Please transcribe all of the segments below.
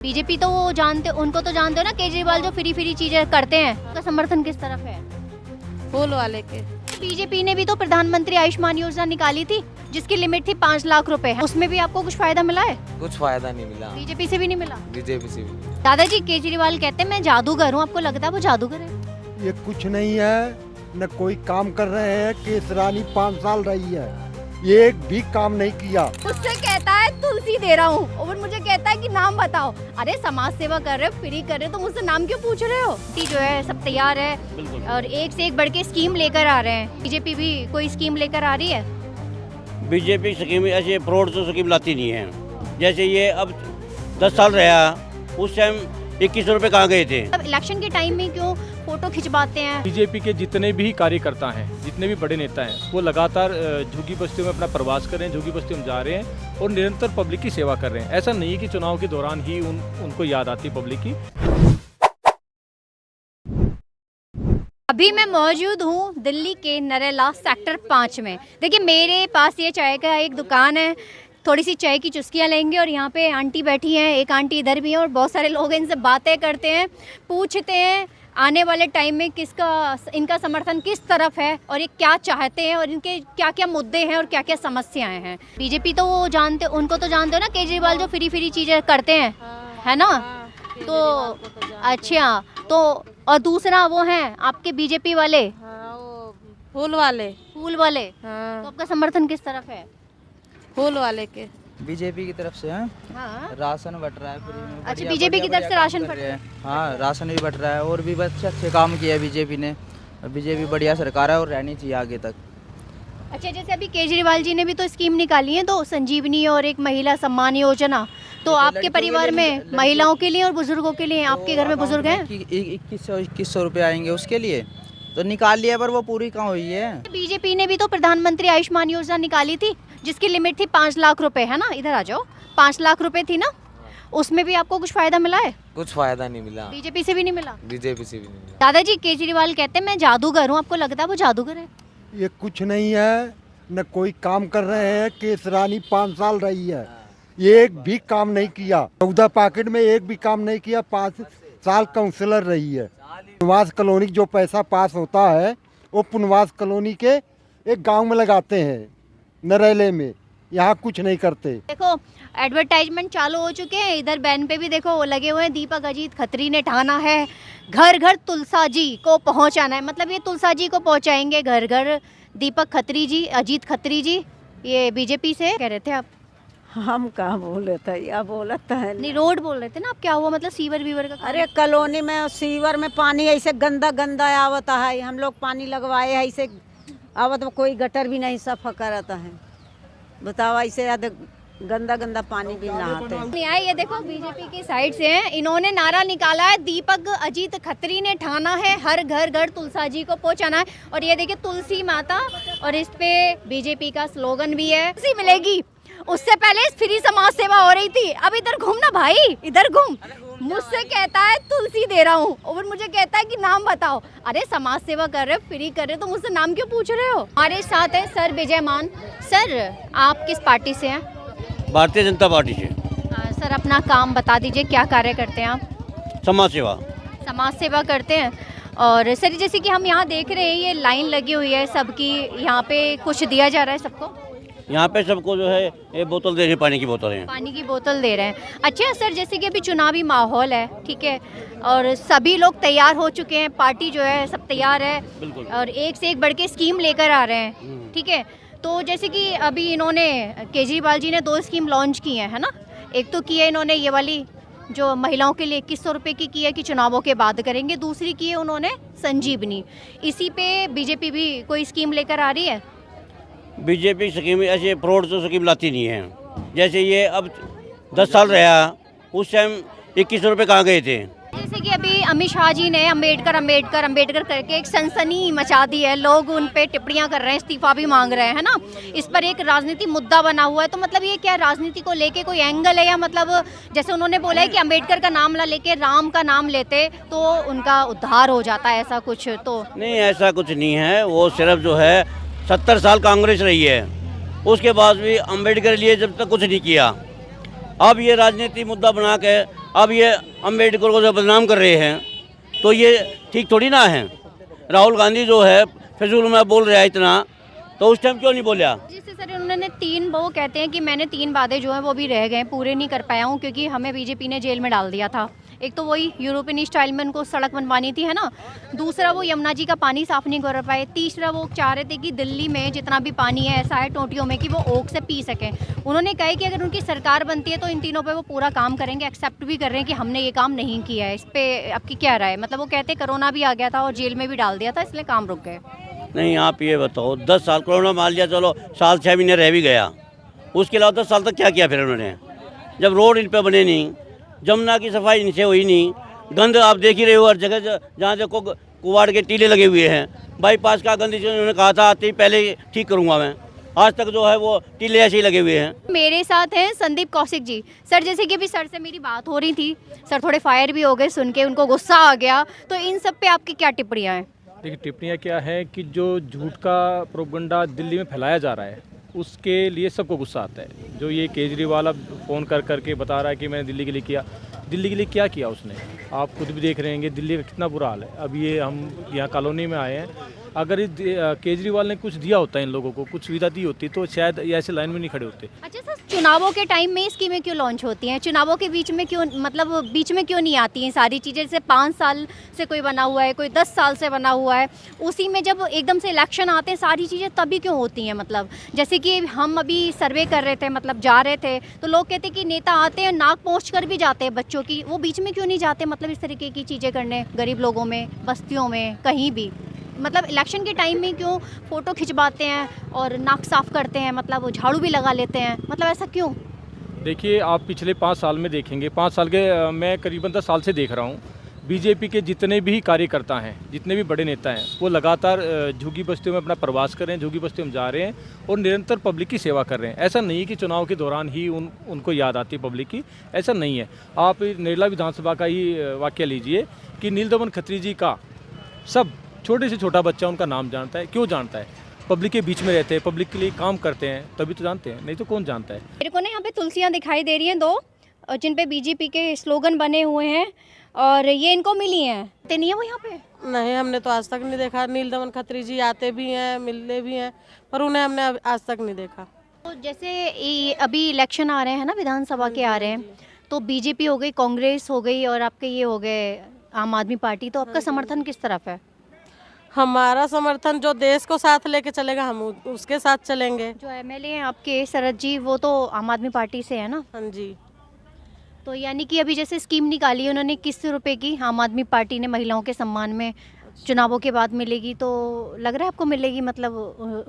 BJP तो वो जानते, उनको तो जानते हो ना, केजरीवाल जो फ्री फ्री चीजें करते हैं, उसका समर्थन किस तरफ है? फूल वाले के। बीजेपी ने भी तो प्रधानमंत्री आयुष्मान योजना निकाली थी, जिसकी लिमिट थी 5 लाख रुपए। उसमें भी आपको कुछ फायदा मिला है? कुछ फायदा नहीं मिला। बीजेपी से भी नहीं मिला? बीजेपी से भी नहीं। दादाजी, केजरीवाल कहते हैं मैं जादूगर हूँ, आपको लगता है वो जादूगर है? ये कुछ नहीं है, न कोई काम कर रहे हैं। केस रानी 5 साल रही है, एक भी काम नहीं किया। मुझसे कहता है तुलसी दे रहा हूँ और मुझे कहता है कि नाम बताओ। अरे समाज सेवा कर रहे हो, फ्री कर रहे हो, तो मुझसे नाम क्यों पूछ रहे हो? जो है सब तैयार है और एक से एक बढ़ के स्कीम लेकर आ रहे हैं। बीजेपी भी कोई स्कीम लेकर आ रही है? बीजेपी स्कीम ऐसे फ्रॉड तो स्कीम लाती नहीं है। जैसे ये अब 10 साल रहा, उस टाइम 21 रुपए कहाँ गए थे? अब इलेक्शन के टाइम में क्यों फोटो खिंचवाते हैं? बीजेपी के जितने भी कार्यकर्ता हैं, जितने भी बड़े नेता हैं, वो लगातार झुग्गी बस्तियों में अपना प्रवास कर रहे हैं, झुग्गी बस्तियों में जा रहे हैं और निरंतर पब्लिक की सेवा कर रहे हैं। ऐसा नहीं है कि चुनाव के दौरान ही उनको याद आती पब्लिक की। अभी मैं मौजूद हूँ दिल्ली के नरेला सेक्टर 5 में। देखिए मेरे पास ये चाय का एक दुकान है, थोड़ी सी चाय की चुस्कियाँ लेंगे और यहाँ पे आंटी बैठी हैं, एक आंटी इधर भी हैं और बहुत सारे लोग इनसे बातें करते हैं, पूछते हैं आने वाले टाइम में इनका समर्थन किस तरफ है और ये क्या चाहते हैं और इनके क्या क्या मुद्दे हैं और क्या क्या समस्याएं हैं। बीजेपी तो वो जानते, उनको तो जानते हो ना, केजरीवाल जो फ्री फ्री चीज़ें करते हैं, है ना? तो अच्छा, तो और दूसरा वो हैं आपके बीजेपी वाले, वो फूल वाले। फूल वाले, तो आपका समर्थन किस तरफ है? फूल वाले के। बीजेपी की तरफ से हैं। हाँ। राशन बट रहा है फ्री में। अच्छा, बढ़िया- बीजेपी की बढ़िया तरफ से काम राशन कर बट रहे हैं। हाँ, राशन भी बट रहा है और भी अच्छे अच्छे काम किए हैं बीजेपी ने। बीजेपी बढ़िया सरकार है और रहनी चाहिए आगे तक। अच्छा, जैसे अभी केजरीवाल जी ने भी तो स्कीम निकाली है, तो संजीवनी और एक महिला सम्मान योजना, तो आपके लड़कियों परिवार के में लिए- महिलाओं के लिए और बुजुर्गों के लिए, आपके घर में बुजुर्ग हैं? 2100 रुपये आएंगे उसके लिए तो निकाल लिया, पर वो पूरी कहाँ हुई है? बीजेपी ने भी तो प्रधानमंत्री आयुष्मान योजना निकाली थी, जिसकी लिमिट थी 5 लाख रुपए, है ना? इधर आ जाओ, 5 लाख रुपए थी ना? उसमें भी आपको कुछ फायदा मिला है? कुछ फायदा नहीं मिला। बीजेपी से भी नहीं मिला? बीजेपी से भी नहीं मिला। दादाजी, केजरीवाल कहते हैं मैं जादूगर हूँ, आपको लगता है वो जादूगर है? ये कुछ नहीं है, न कोई काम कर रहे हैं। केस रानी 5 साल रही है, एक भी काम नहीं किया। 14 पैकेट में एक भी काम नहीं किया। 5 साल काउंसिलर रही है। पुनवास कॉलोनी जो पैसा पास होता है वो पुनवास कॉलोनी के एक गांव में लगाते हैं, नरेले में। यहाँ कुछ नहीं करते। देखो एडवर्टाइजमेंट चालू हो चुके हैं, इधर बैन पे भी देखो वो लगे हुए हैं, दीपक अजीत खत्री ने ठाना है घर घर तुलसा जी को पहुंचाना है। मतलब ये तुलसा जी को पहुंचाएंगे घर घर। दीपक खत्री जी, अजीत खत्री जी, ये बीजेपी से कह रहे थे आप? हम कहाँ बोले थे, या बोलता है नहीं, रोड बोल रहे थे ना आप, क्या हुआ? मतलब सीवर वीवर का? अरे कॉलोनी में सीवर में पानी ऐसे गंदा गंदा आवता है, हम लोग पानी लगवाए है ऐसे आवत, कोई गटर भी नहीं सफा करता है। बताओ, ऐसे गंदा गंदा पानी भी नहाते हैं। नहीं आए, ये देखो बीजेपी की साइड से हैं, इन्होंने नारा निकाला है, दीपक अजीत खत्री ने ठाना है हर घर घर तुलसा जी को पहुंचाना है। और ये देखिए तुलसी माता, और इस पे बीजेपी का स्लोगन भी है, तुलसी मिलेगी। उससे पहले फ्री समाज सेवा हो रही थी। अब इधर घूम ना भाई, इधर घूम। मुझसे कहता है तुलसी दे रहा हूँ और मुझे कहता है कि नाम बताओ। अरे समाज सेवा कर रहे हो, फ्री कर रहे हो, तो मुझसे नाम क्यों पूछ रहे हो? हमारे साथ है सर विजय मान। सर, आप किस पार्टी से हैं? भारतीय जनता पार्टी से। सर, अपना काम बता दीजिए, क्या कार्य करते हैं आप? समाज सेवा। समाज सेवा करते हैं। और सर, जैसे कि हम यहाँ देख रहे हैं, ये लाइन लगी हुई है सबकी, यहाँ पे कुछ दिया जा रहा है सबको? यहाँ पे सबको जो है ये बोतल दे रहे हैं, पानी की बोतल है। पानी की बोतल दे रहे हैं। अच्छा सर, जैसे कि अभी चुनावी माहौल है, ठीक है, और सभी लोग तैयार हो चुके हैं, पार्टी जो है सब तैयार है, बिल्कुल। और एक से एक बढ़ के स्कीम लेकर आ रहे हैं, ठीक है। तो जैसे कि अभी इन्होंने, केजरीवाल जी ने 2 स्कीम लॉन्च की है ना? एक तो की है इन्होंने ये वाली जो महिलाओं के लिए 2100 रुपये की है कि चुनावों के बाद करेंगे, दूसरी की है उन्होंने संजीवनी। इसी पे बीजेपी भी कोई स्कीम लेकर आ रही है? बीजेपी स्कीम ऐसे फ्रॉड तो स्कीम लाती नहीं है। जैसे ये अब 10 साल रहा, उस टाइम 21 रुपए कहाँ गए थे? जैसे कि अभी अमित शाह जी ने अम्बेडकर अम्बेडकर अम्बेडकर करके एक सनसनी मचा दी है, लोग उन पे टिप्पणियां कर रहे हैं, इस्तीफा भी मांग रहे हैं ना? इस पर एक राजनीति मुद्दा बना हुआ है, तो मतलब ये क्या राजनीति को लेके कोई एंगल है, या मतलब जैसे उन्होंने बोला है कि अम्बेडकर का नाम ना लेके राम का नाम लेते तो उनका उद्धार हो जाता है, ऐसा कुछ? तो नहीं, ऐसा कुछ नहीं है। वो सिर्फ जो है 70 साल कांग्रेस रही है, उसके बाद भी अम्बेडकर लिए जब तक कुछ नहीं किया। अब ये राजनीति मुद्दा बना के अब ये अम्बेडकर को जो बदनाम कर रहे हैं तो ये ठीक थोड़ी ना है। राहुल गांधी जो है फिजूल में बोल रहा है इतना, तो उस टाइम क्यों नहीं बोला? जिससे सर उन्होंने वो कहते हैं कि मैंने 3 वादे जो हैं वो भी रह गए, पूरे नहीं कर पाया हूँ क्योंकि हमें बीजेपी ने जेल में डाल दिया था। एक तो वही यूरोपियन स्टाइल में उनको सड़क बनवानी थी, है ना। दूसरा वो यमुना जी का पानी साफ नहीं कर पाए। तीसरा वो चाह रहे थे कि दिल्ली में जितना भी पानी है ऐसा है टोटियों में कि वो ओख से पी सकें। उन्होंने कहा कि अगर उनकी सरकार बनती है तो इन तीनों पे वो पूरा काम करेंगे। एक्सेप्ट भी कर रहे हैं कि हमने ये काम नहीं किया है। इस पर आपकी क्या राय? मतलब वो कहते कोरोना भी आ गया था और जेल में भी डाल दिया था, इसलिए काम रुक गए। नहीं, आप ये बताओ, 10 साल कोरोना मान लिया, चलो साल 6 महीने रह भी गया, उसके अलावा 10 साल तक क्या किया फिर उन्होंने? जब रोड इन पे बने नहीं, जमुना की सफाई इनसे हुई नहीं, गंद आप देख ही रहे हो हर जगह, जहाँ देखो कुवाड़ के टीले लगे हुए हैं। बाईपास का गंद उन्होंने कहा था आते ही पहले ठीक करूँगा मैं, आज तक जो है वो टीले ऐसे ही लगे हुए हैं। मेरे साथ हैं संदीप कौशिक जी। सर जैसे कि अभी सर से मेरी बात हो रही थी, सर थोड़े फायर भी हो गए सुन के, उनको गुस्सा आ गया, तो इन सब पे आपकी क्या टिप्पणियाँ हैं? देखिए, टिप्पणियाँ क्या है कि जो झूठ का प्रोपगंडा दिल्ली में फैलाया जा रहा है उसके लिए सबको गुस्सा आता है। जो ये केजरीवाल अब फ़ोन कर करके बता रहा है कि मैंने दिल्ली के लिए किया, दिल्ली के लिए क्या किया उसने? आप खुद भी देख रहे हैं दिल्ली का कितना बुरा हाल है। अब ये हम यहाँ कॉलोनी में आए हैं, अगर केजरीवाल ने कुछ दिया होता है, इन लोगों को कुछ सुविधा दी होती तो शायद ये ऐसे लाइन में नहीं खड़े होते। अच्छा सर, चुनावों के टाइम में स्कीमें क्यों लॉन्च होती हैं? चुनावों के बीच में क्यों, मतलब बीच में क्यों नहीं आती हैं सारी चीज़ें? जैसे 5 साल से कोई बना हुआ है, कोई 10 साल से बना हुआ है, उसी में जब एकदम से इलेक्शन आते हैं सारी चीज़ें तभी क्यों होती हैं? मतलब जैसे कि हम अभी सर्वे कर रहे थे, मतलब जा रहे थे, तो लोग कहते कि नेता आते हैं नाक पहुँच कर भी जाते हैं बच्चों की, वो बीच में क्यों नहीं जाते? मतलब इस तरीके की चीज़ें करने गरीब लोगों में, बस्तियों में, कहीं भी, मतलब इलेक्शन के टाइम में क्यों फ़ोटो खिंचवाते हैं और नाक साफ करते हैं, मतलब वो झाड़ू भी लगा लेते हैं, मतलब ऐसा क्यों? देखिए, आप पिछले 5 साल में देखेंगे, 5 साल के मैं करीबन 10 साल से देख रहा हूँ, बीजेपी के जितने भी कार्यकर्ता हैं, जितने भी बड़े नेता हैं, वो लगातार झुग्गी बस्तियों में अपना प्रवास कर रहे हैं, झुग्गी बस्तियों में जा रहे हैं और निरंतर पब्लिक की सेवा कर रहे हैं। ऐसा नहीं है कि चुनाव के दौरान ही उनको याद आती है पब्लिक की, ऐसा नहीं है। आप नेरला विधानसभा का ही वाकया लीजिए कि नीलदमन खत्री जी का सब छोटे से छोटा बच्चा उनका नाम जानता है। क्यों जानता है? पब्लिक के बीच में रहते हैं, पब्लिक के लिए काम करते हैं, तभी तो जानते हैं, नहीं तो कौन जानता है। मेरे को ना यहाँ पे तुलसियाँ दिखाई दे रही हैं 2, जिन पे बीजेपी के स्लोगन बने हुए हैं और ये इनको मिली हैं। ते नहीं है वो यहाँ पे? नहीं, हमने तो आज तक नहीं देखा। नीलदमन खत्री जी आते भी हैं, मिलते भी हैं, पर उन्हें हमने आज तक नहीं देखा। तो जैसे अभी इलेक्शन आ रहे हैं ना, विधानसभा के आ रहे हैं, तो बीजेपी हो गई, कांग्रेस हो गई और आपके ये हो गए आम आदमी पार्टी, तो आपका समर्थन किस तरफ है? हमारा समर्थन जो देश को साथ लेके चलेगा हम उसके साथ चलेंगे। जो एमएलए हैं आपके शरद जी, वो तो आम आदमी पार्टी से है ना? हाँ जी। तो यानी कि अभी जैसे स्कीम निकाली है उन्होंने 21 रुपए की, आम आदमी पार्टी ने महिलाओं के सम्मान में, चुनावों के बाद मिलेगी, तो लग रहा है आपको मिलेगी? मतलब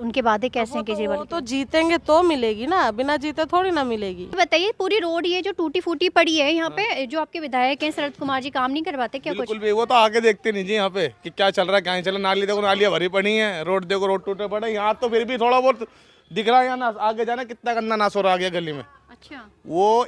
उनके वादे कैसे हैं केजरीवाल के? तो जीतेंगे तो मिलेगी ना, बिना जीते थोड़ी ना मिलेगी। बताइए, पूरी रोड ये जो टूटी फूटी पड़ी है यहाँ पे, जो आपके विधायक हैं शरद कुमार जी, काम नहीं करवाते क्या कुछ? बिल्कुल भी, वो तो आगे देखते नहीं जी यहाँ पे कि क्या चल रहा है क्या नहीं चल रहा। नाली देखो, नालियाँ भरी पड़ी हैं, रोड देखो, रोड टूटे पड़े। यहाँ तो फिर भी थोड़ा बहुत दिख रहा है, यहाँ ना आगे जाना कितना गंदा नाश हो रहा है गली में। अच्छा, वो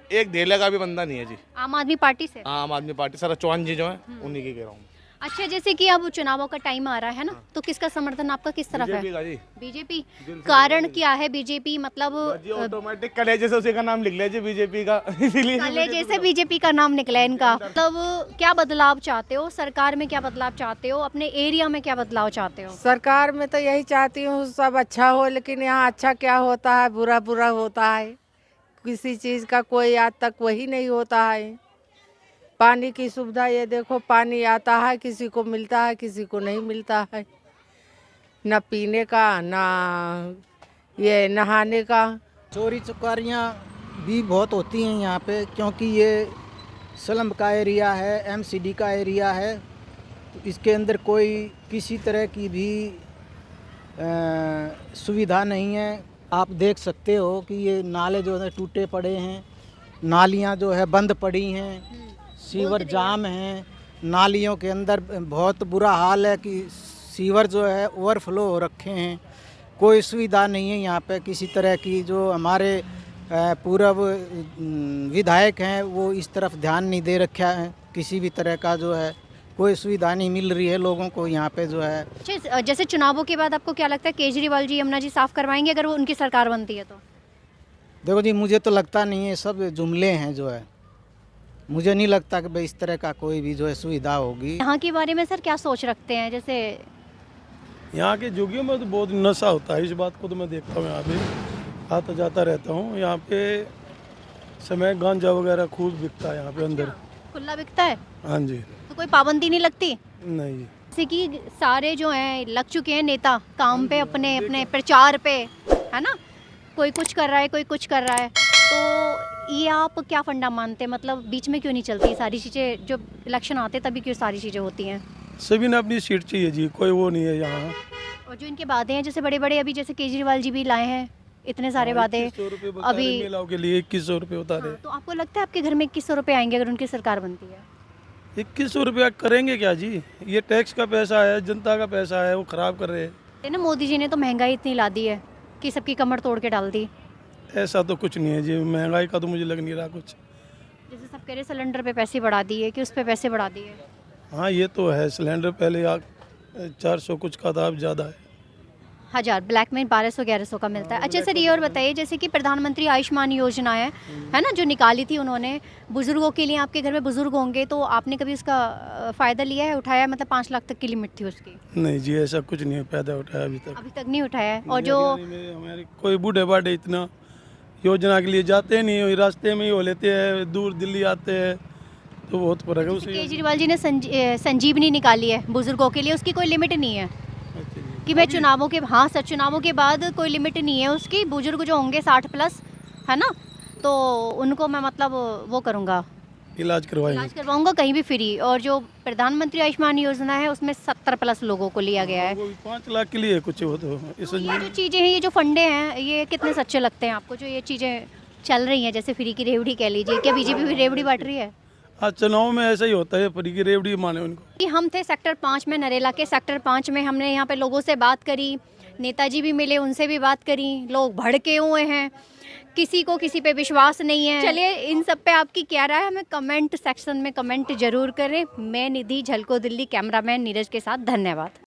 एक ढेले का भी बंदा नहीं है जी। आम आदमी पार्टी से? आम आदमी पार्टी, शरद चौहान जी जो है उन्हीं की कह रहा हूँ। अच्छा, जैसे कि अब चुनावों का टाइम आ रहा है ना, तो किसका समर्थन आपका किस तरफ है? बीजेपी का जी। बीजेपी? कारण क्या है बीजेपी, मतलब जी ऑटोमेटिक कलेजे से उसी का नाम लिख लिया जी बीजेपी का, इसीलिए कलेजे से बीजेपी का नाम निकला है इनका। मतलब क्या बदलाव चाहते हो सरकार में? क्या बदलाव चाहते हो अपने एरिया में? क्या बदलाव चाहते हो? सरकार में तो यही चाहती हूँ सब अच्छा हो, लेकिन यहाँ अच्छा क्या होता है, बुरा बुरा होता है। किसी चीज़ का कोई आज तक वही नहीं होता है। पानी की सुविधा ये देखो, पानी आता है, किसी को मिलता है, किसी को नहीं मिलता है, ना पीने का ना ये नहाने का। चोरी चकारियाँ भी बहुत होती हैं यहाँ पे, क्योंकि ये स्लम का एरिया है, एमसीडी का एरिया है, तो इसके अंदर कोई किसी तरह की भी सुविधा नहीं है। आप देख सकते हो कि ये नाले जो है टूटे पड़े हैं, नालियाँ जो है बंद पड़ी हैं, सीवर जाम हैं, नालियों के अंदर बहुत बुरा हाल है कि सीवर जो है ओवरफ्लो हो रखे हैं। कोई सुविधा नहीं है यहाँ पे किसी तरह की। जो हमारे पूर्व विधायक हैं वो इस तरफ ध्यान नहीं दे रखा है, किसी भी तरह का जो है कोई सुविधा नहीं मिल रही है लोगों को यहाँ पे जो है। जैसे चुनावों के बाद आपको क्या लगता है, केजरीवाल जी यमुना जी साफ करवाएंगे अगर वो उनकी सरकार बनती है तो? देखो जी, मुझे तो लगता नहीं है, सब जुमले हैं जो है, मुझे नहीं लगता कि भाई इस तरह का कोई भी जो है सुविधा होगी। यहाँ के बारे में सर क्या सोच रखते हैं? जैसे यहाँ के जोगियों में तो बहुत नशा होता है, इस बात को तो मैं देखता हूँ। यहाँ पे आता जाता रहता हूँ। यहाँ पे समय गांजा वगैरह खूब बिकता है यहाँ पे अंदर। खुला बिकता है? हाँ जी। तो कोई पाबंदी नहीं लगती? नहीं। जैसे कि सारे जो हैं लग चुके हैं नेता काम पे, अपने अपने प्रचार पे, है ना? कोई कुछ कर रहा है, कोई कुछ कर रहा है, तो ये आप क्या फंडा मानते हैं? मतलब बीच में क्यों नहीं चलती सारी चीज़ें? जो इलेक्शन आते तभी क्यों सारी चीज़ें होती हैं? सभी ने अपनी सीट चाहिए जी, कोई वो नहीं है यहाँ। और जो इनके वादे हैं जैसे बड़े बड़े, अभी जैसे केजरीवाल जी भी लाए हैं इतने सारे वादे 2100 रुपये बता अभी। रहे महिलाओं के लिए 2100 रुपये बता रहे। तो आपको लगता है आपके घर में 2100 रुपये आएंगे अगर उनकी सरकार बनती है? 2100 रुपया करेंगे क्या जी? ये टैक्स का पैसा है, जनता का पैसा है, वो खराब कर रहे हैं। ये ना मोदी जी ने तो महंगाई इतनी ला दी है कि सबकी कमर तोड़ के डाल दी। ऐसा तो कुछ नहीं है जी, महंगाई का तो मुझे लग नहीं रहा कुछ। जैसे सब कह रहे सिलेंडर पे पैसे बढ़ा दिए कि उस पे पैसे बढ़ा दिए। हाँ ये तो है, सिलेंडर पहले 400 कुछ का था, अब ज़्यादा है। 1000, ब्लैक में 1200-1100 का मिलता है। अच्छा सर, ये और बताइए जैसे कि प्रधानमंत्री आयुष्मान योजना है ना, जो निकाली थी उन्होंने बुजुर्गों के लिए। आपके घर में बुजुर्ग होंगे तो आपने कभी उसका फ़ायदा लिया है, उठाया? मतलब 5 लाख तक की लिमिट थी उसकी। नहीं जी, ऐसा कुछ नहीं है, पैदा उठाया अभी तक। अभी तक नहीं उठाया है। और जो हमारे कोई बूढ़े बाढ़े इतना योजना के लिए जाते नहीं, रास्ते में ही हो लेते हैं, दूर दिल्ली आते हैं, तो बहुत फर्क है। केजरीवाल जी ने संजीवनी निकाली है बुजुर्गों के लिए, उसकी कोई लिमिट नहीं है कि मैं चुनावों के, हाँ सर, चुनावों के बाद कोई लिमिट नहीं है उसकी। बुजुर्ग जो होंगे 60 प्लस, है ना, तो उनको मैं मतलब वो करूँगा, इलाज इलाज करवाऊंगा कहीं भी फ्री। और जो प्रधानमंत्री आयुष्मान योजना है उसमें 70 प्लस लोगों को लिया गया है। 5 लाख के लिए कुछ हो तो ये जो चीज़ें हैं, ये जो फंडे हैं, ये कितने सच्चे लगते हैं आपको? जो ये चीज़ें चल रही हैं जैसे फ्री की रेवड़ी कह लीजिए, क्या बीजेपी भी रेवड़ी बांट रही है? आज चुनाव में ऐसा ही होता है, फ्री की रेवड़ी माने उनको। कि हम थे सेक्टर 5 में, नरेला के सेक्टर 5 में। हमने यहाँ पे लोगों से बात करी, नेताजी भी मिले, उनसे भी बात करी। लोग भड़के हुए हैं, किसी को किसी पे विश्वास नहीं है। चलिए, इन सब पे आपकी क्या राय है हमें कमेंट सेक्शन में कमेंट जरूर करें। मैं निधि, झलको दिल्ली, कैमरामैन नीरज के साथ, धन्यवाद।